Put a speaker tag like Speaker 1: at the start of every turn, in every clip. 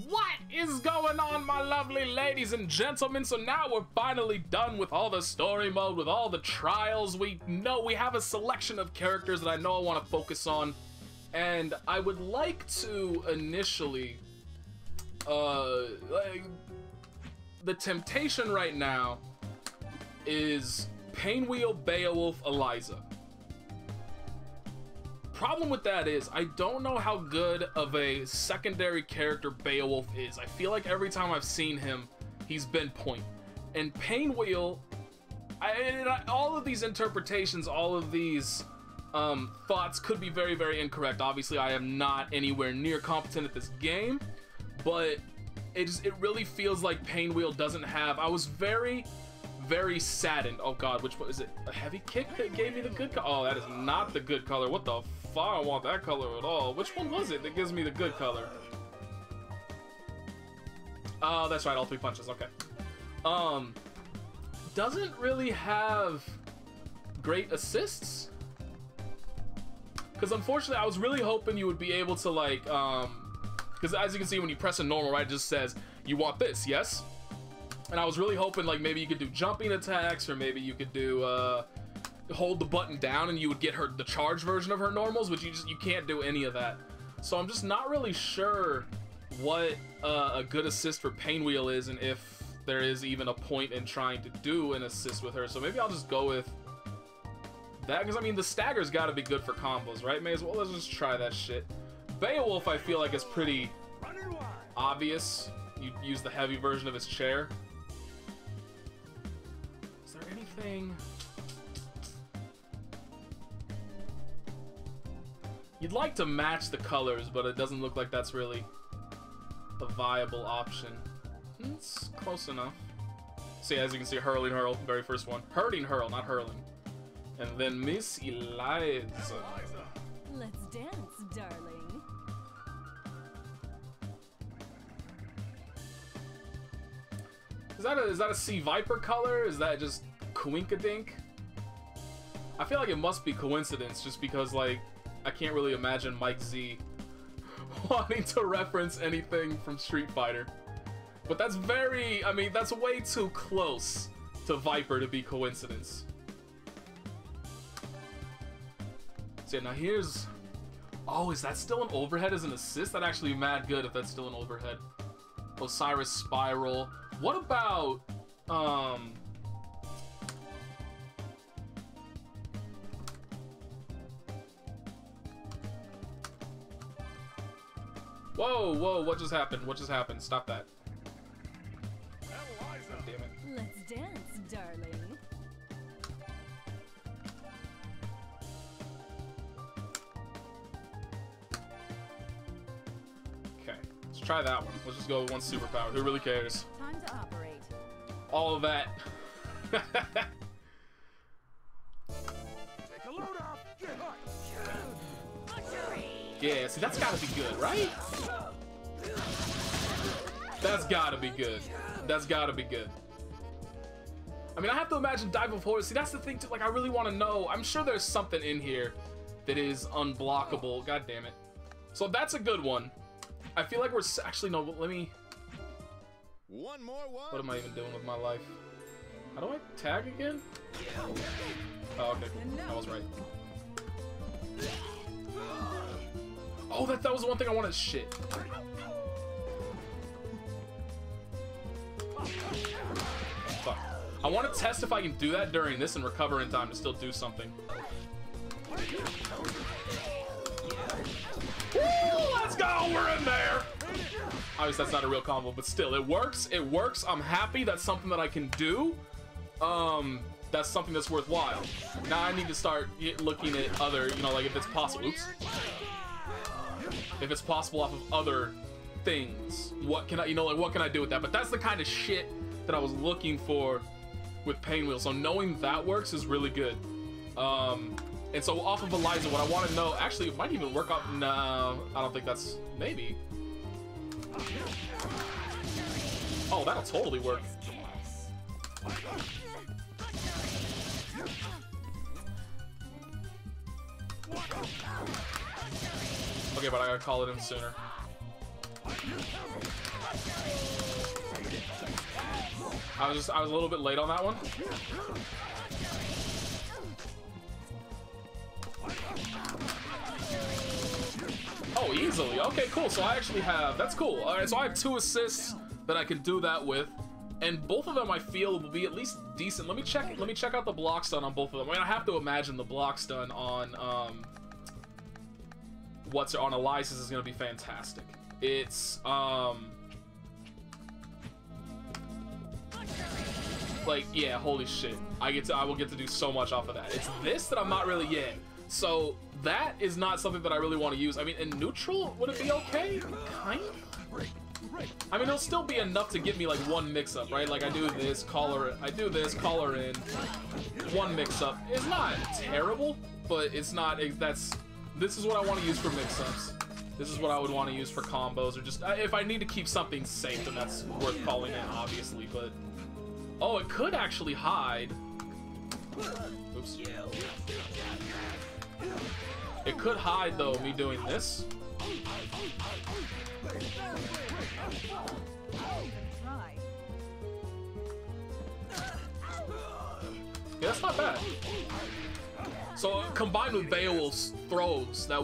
Speaker 1: What is going on, my lovely ladies and gentlemen? So now we're finally done with all the story mode, with all the trials. We know we have a selection of characters that I know I want to focus on. And I would like to initially, the temptation right now is Painwheel, Beowulf, Eliza. Problem with that is I don't know how good of a secondary character Beowulf is. I feel like every time I've seen him, he's been point. And Painwheel, all of these interpretations, all of these thoughts could be very, very incorrect. Obviously, I am not anywhere near competent at this game, but it really feels like Painwheel doesn't have. I was very saddened. Oh God, which one is it? A heavy kick that gave me the good color? Oh, that is not the good color. What the fuck? I don't want that color at all. Which one was it that gives me the good color? Oh, that's right, all 3 punches. Okay. Doesn't really have great assists. Because unfortunately, I was really hoping you would be able to like, because as you can see when you press a normal, right, it just says you want this, yes? And I was really hoping like maybe you could do jumping attacks, or maybe you could do hold the button down and you would get her the charge version of her normals, which you can't do any of that. So I'm just not really sure what a good assist for Painwheel is, and if there is even a point in trying to do an assist with her. So maybe I'll just go with that, because I mean the stagger's got to be good for combos, right? May as well let's just try that shit. Beowulf I feel like is pretty obvious. You use the heavy version of his chair. Is there anything? You'd like to match the colors, but it doesn't look like that's really a viable option. It's close enough. See, as you can see, hurling hurl, very first one. Hurting hurl, not hurling. And then Miss Eliza.
Speaker 2: Let's dance, darling.
Speaker 1: Is that a Sea Viper color? Is that just coinkadink? I feel like it must be coincidence, just because like I can't really imagine Mike Z wanting to reference anything from Street Fighter. But that's very, I mean, that's way too close to Viper to be coincidence. So yeah, now here's, oh, is that still an overhead as an assist? That'd actually be mad good if that's still an overhead. Osiris Spiral. What about, whoa, what just happened? What just happened? Stop that. God damn it.
Speaker 2: Let's dance, darling.
Speaker 1: Okay, let's try that one. Let's just go with one superpower. Who really cares?
Speaker 2: Time to operate.
Speaker 1: All of that.
Speaker 3: Take a load off. Get hot.
Speaker 1: Yeah, see, that's gotta be good, right? That's gotta be good. That's gotta be good. I mean, I have to imagine Dive of Horror. See, that's the thing, too. Like, I really want to know. I'm sure there's something in here that is unblockable. God damn it. So that's a good one. I feel like we're... Actually, no, let me...
Speaker 3: One more one.
Speaker 1: What am I even doing with my life? How do I tag again? Oh, okay, cool. I was right. Oh, that was the one thing I wanted. Shit. Fuck. I want to test if I can do that during this and recover in time to still do something. Woo, let's go! We're in there! Obviously, that's not a real combo, but still, it works. It works. I'm happy. That's something that I can do. That's something that's worthwhile. Now I need to start looking at other, you know, like if it's possible. Oops. If it's possible off of other things, what can I, you know, like what can I do with that? But that's the kind of shit that I was looking for with Painwheel. So knowing that works is really good. And so off of Eliza, what I want to know, actually, it might even work out. No, I don't think that's, maybe. Oh, that'll totally work. Okay, but I gotta call it in sooner. I was a little bit late on that one. Oh, easily. Okay, cool. So I actually have, that's cool. All right, so I have 2 assists that I can do that with, and both of them I feel will be at least decent. Let me check out the block stun on both of them. I mean, I have to imagine the block stun on on Elias is going to be fantastic. It's like, yeah, holy shit. I will get to do so much off of that. It's this that I'm not really, yeah. So that is not something that I really want to use. I mean, in neutral, would it be okay? Kind of. I mean, it'll still be enough to give me like 1 mix-up, right? Like I do this, collar in. 1 mix-up. It's not terrible, but it's not. This is what I want to use for mix-ups. This is what I would want to use for combos, or just if I need to keep something safe, then that's worth calling in, obviously. But oh, it could actually hide. Oops. It could hide though, me doing this. Yeah, that's not bad. So combined with Beowulf's throws, that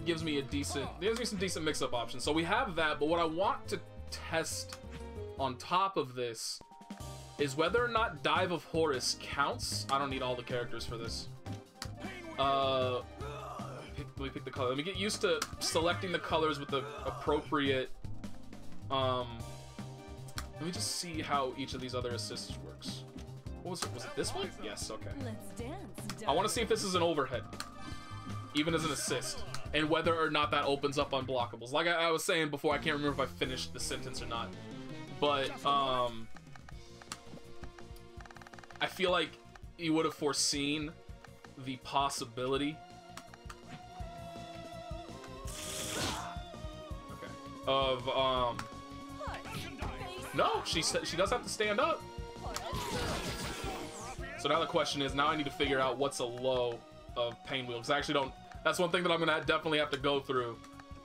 Speaker 1: gives me some decent mix-up options. So we have that, but what I want to test on top of this is whether or not Dive of Horus counts. I don't need all the characters for this. Let me pick the color. Let me get used to selecting the colors with the appropriate. Let me just see how each of these other assists works. What was it? Was it this one? Yes. Okay.
Speaker 2: Let's dance.
Speaker 1: I want to see if this is an overhead, even as an assist, and whether or not that opens up unblockables. Like I was saying before, I can't remember if I finished the sentence or not, but I feel like you would have foreseen the possibility. Okay. Of no, she does have to stand up. So now the question is, now I need to figure out what's a low of Pain Wheel, because I actually don't. That's one thing that I'm gonna definitely have to go through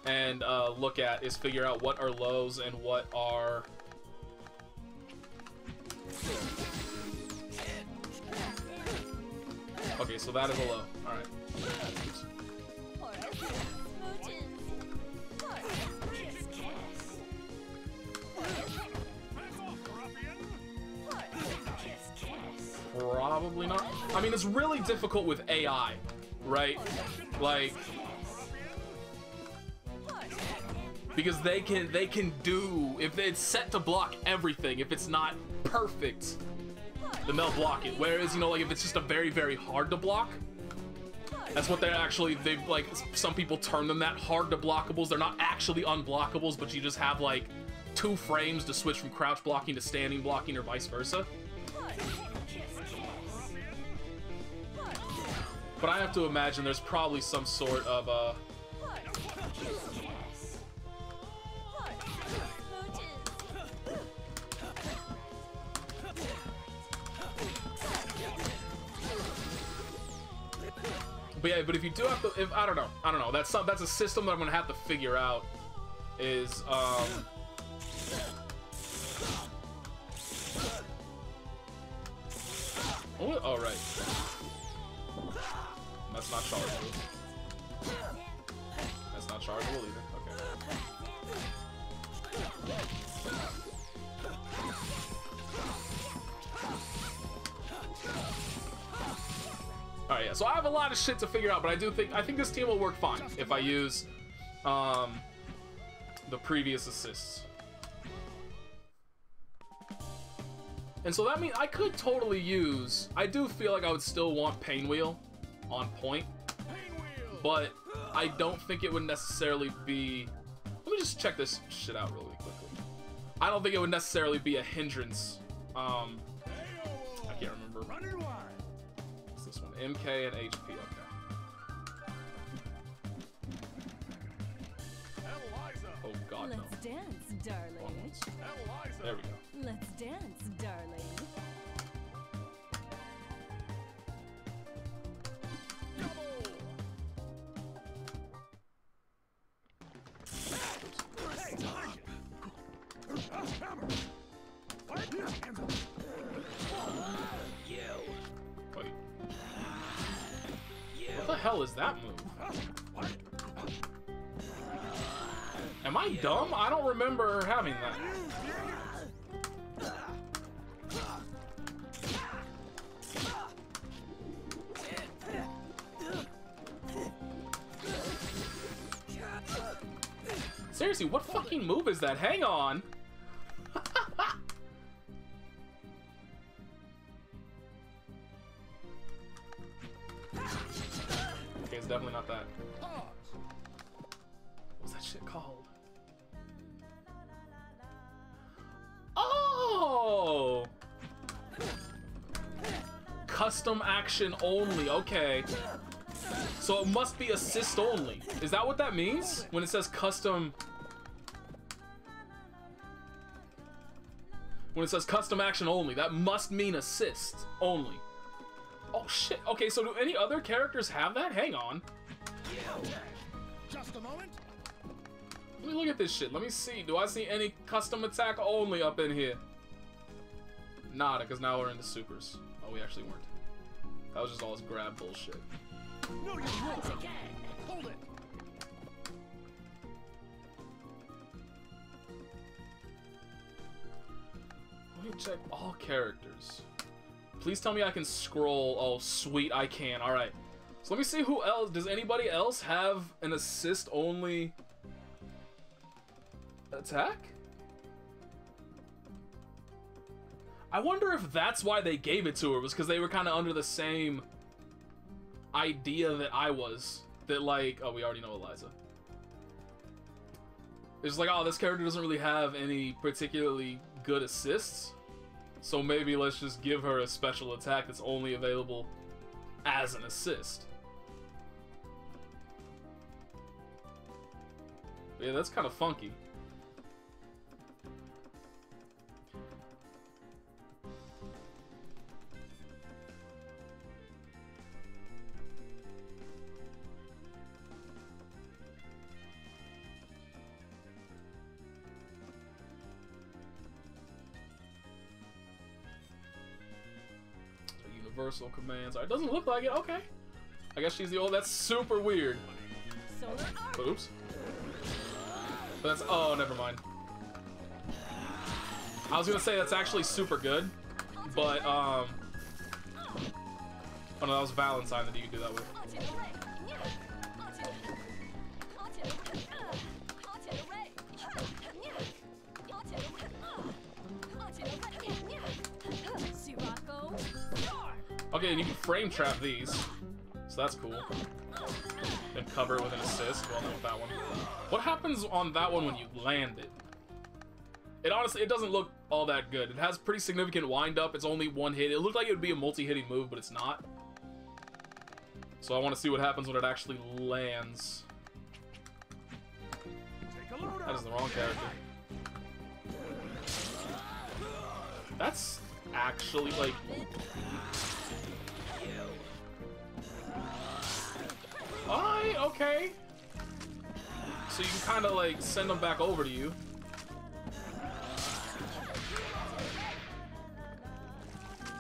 Speaker 1: and look at, is figure out what are lows and what are. Okay, so that is a low. All right. Probably not. I mean, it's really difficult with AI, right? Like, because they can do, if it's set to block everything, if it's not perfect, then they'll block it. Whereas, you know, like if it's just a very, very hard to block, that's what they've like, some people term them that, hard to blockables. They're not actually unblockables, but you just have like 2 frames to switch from crouch blocking to standing blocking, or vice versa. But I have to imagine there's probably some sort of but yeah, but if you do have to, I don't know. That's a system that I'm gonna have to figure out. Is oh, all right. That's not chargeable. That's not chargeable either. Okay. Alright, yeah, so I have a lot of shit to figure out, but I think this team will work fine if I use the previous assists. And so that means I could totally use, I do feel like I would still want Pain Wheel on point, but I don't think it would necessarily be, let me just check this shit out really quickly. I don't think it would necessarily be a hindrance. I can't remember. What's this one? MK and HP, okay. Oh god, no.
Speaker 2: Let's dance, darling.
Speaker 1: There we go.
Speaker 2: Let's dance, darling.
Speaker 1: hell is that move? Am I dumb? I don't remember her having that. Seriously, what fucking move is that? Hang on. Okay, it's definitely not that. What's that shit called? Oh! Custom action only, okay. So it must be assist only. Is that what that means? When it says custom... When it says custom action only, that must mean assist only. Oh shit, okay, so do any other characters have that? Hang on.
Speaker 3: Just a moment.
Speaker 1: Let me look at this shit. Let me see. Do I see any custom attack only up in here? Nada, because now we're into supers. Oh, we actually weren't. That was just all this grab bullshit.
Speaker 3: No, you won't. Hold it.
Speaker 1: Let me check all characters. Please tell me I can scroll. Oh, sweet, I can. Alright. So let me see who else. Does anybody else have an assist-only attack? I wonder if that's why they gave it to her, was because they were kind of under the same idea that I was. That, like, oh, we already know Eliza. It's like, oh, this character doesn't really have any particularly good assists, so maybe let's just give her a special attack that's only available as an assist. Yeah, that's kind of funky. Universal commands. It doesn't look like it. Okay. I guess she's the old. That's super weird. Oops. But that's. Oh, never mind. I was gonna say that's actually super good, but oh no, that was Valentine that you could do that with. Okay, and you can frame trap these, so that's cool. Then cover it with an assist. Well, not with that one. What happens on that one when you land it? It honestly, it doesn't look all that good. It has pretty significant wind up. It's only one hit. It looked like it would be a multi-hitting move, but it's not. So I want to see what happens when it actually lands. That is the wrong character. That's actually like. Alright, okay. So you can kind of like send them back over to you.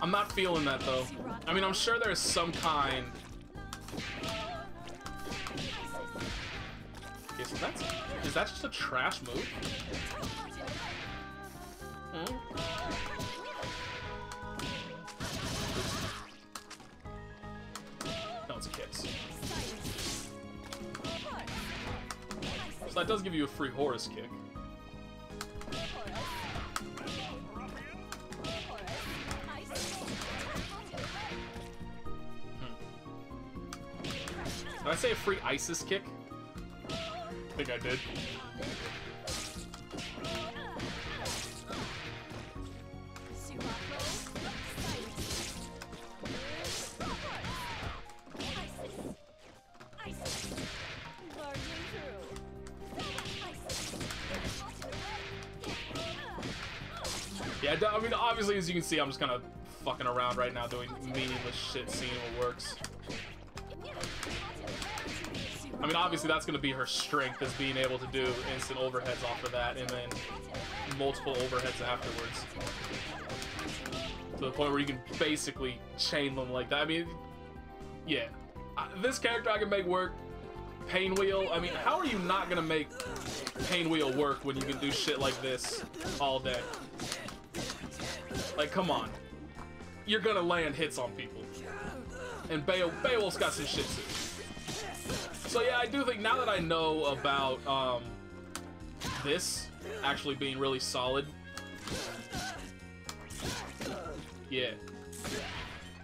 Speaker 1: I'm not feeling that though. I mean, I'm sure there's some kind. Okay, so is that just a trash move? Hmm? No, it's kicks. So that does give you a free Horus kick. Did I say a free Isis kick? I think I did. Yeah, I mean, obviously, as you can see, I'm just kind of fucking around right now doing meaningless shit, seeing what works. I mean, obviously, that's going to be her strength, is being able to do instant overheads off of that, and then multiple overheads afterwards. To the point where you can basically chain them like that. I mean, yeah. This character I can make work. Pain Wheel. I mean, how are you not gonna make Pain Wheel work when you can do shit like this all day? Like, come on. You're gonna land hits on people. And Beowulf's got some shit too. So yeah, I do think now that I know about this actually being really solid, yeah,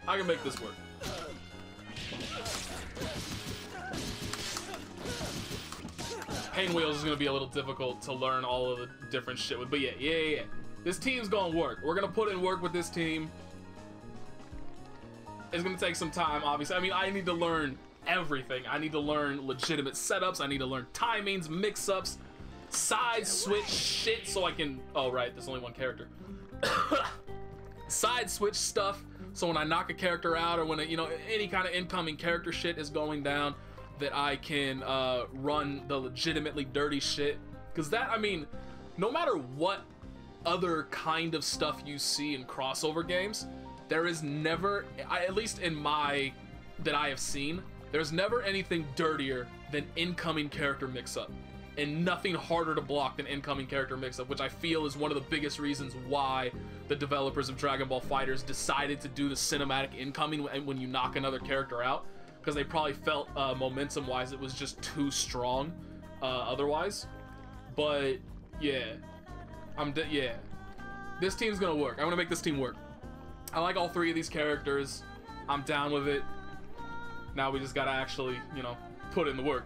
Speaker 1: I can make this work. Pain Wheels is gonna be a little difficult to learn all of the different shit with, but yeah. This team's gonna work. We're gonna put in work with this team. It's gonna take some time, obviously. I mean, I need to learn everything. I need to learn legitimate setups. I need to learn timings, mix-ups, side switch shit so I can... Oh, right, there's only one character. Side switch stuff so when I knock a character out or when, you know, any kind of incoming character shit is going down, that I can run the legitimately dirty shit. Because that, I mean, no matter what other kind of stuff you see in crossover games, there is never, at least in my, that I have seen, there's never anything dirtier than incoming character mix-up. And nothing harder to block than incoming character mix-up, which I feel is one of the biggest reasons why the developers of Dragon Ball FighterZ decided to do the cinematic incoming when you knock another character out. Because they probably felt momentum-wise it was just too strong otherwise. But, yeah. Yeah. This team's gonna work. I'm gonna make this team work. I like all three of these characters. I'm down with it. Now we just gotta actually, you know, put in the work.